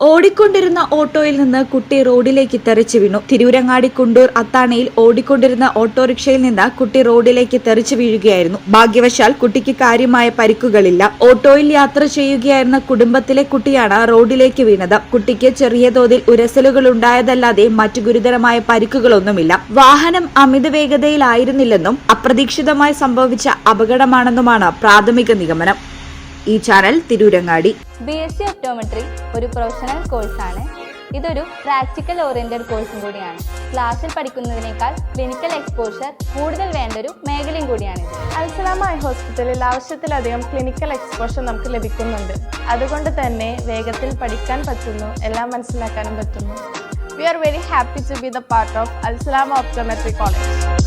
ഓടിക്കൊണ്ടിരുന്ന ഓട്ടോയിൽ നിന്ന് കുട്ടി റോഡിലേക്ക് തെറിച്ചു വീണു. തിരൂരങ്ങാടി കുണ്ടൂർ അത്താണിയിൽ ഓടിക്കൊണ്ടിരുന്ന ഓട്ടോറിക്ഷയിൽ നിന്ന് കുട്ടി റോഡിലേക്ക് തെറിച്ചു വീഴുകയായിരുന്നു. ഭാഗ്യവശാൽ കുട്ടിക്ക് കാര്യമായ പരിക്കുകളില്ല. ഓട്ടോയിൽ യാത്ര ചെയ്യുകയായിരുന്ന കുടുംബത്തിലെ കുട്ടിയാണ് റോഡിലേക്ക് വീണത്. കുട്ടിക്ക് ചെറിയ തോതിൽ ഉരസലുകൾ ഉണ്ടായതല്ലാതെ മറ്റു ഗുരുതരമായ പരിക്കുകളൊന്നുമില്ല. വാഹനം അമിത വേഗതയിലായിരുന്നില്ലെന്നും അപ്രതീക്ഷിതമായി സംഭവിച്ച അപകടമാണെന്നുമാണ് പ്രാഥമിക നിഗമനം. ഈ ചാനൽ തിരൂരങ്ങാടി. BSc ഒപ്റ്റോമെട്രി ഒരു പ്രൊഫഷണൽ കോഴ്സാണ്. ഇതൊരു പ്രാക്ടിക്കൽ ഓറിയന്റഡ് കോഴ്സും കൂടിയാണ്. ക്ലാസ്സിൽ പഠിക്കുന്നതിനേക്കാൾ ക്ലിനിക്കൽ എക്സ്പോഷർ കൂടുതൽ വേണ്ടൊരു മേഖലയും കൂടിയാണ്. അൽസലാമ ഐ ഹോസ്പിറ്റലിൽ ആവശ്യത്തിലധികം ക്ലിനിക്കൽ എക്സ്പോഷർ നമുക്ക് ലഭിക്കുന്നുണ്ട്. അതുകൊണ്ട് തന്നെ വേഗത്തിൽ പഠിക്കാൻ പറ്റുന്നു, എല്ലാം മനസ്സിലാക്കാനും പറ്റുന്നു. We are very happy to be the part of Al Salama Optometry College.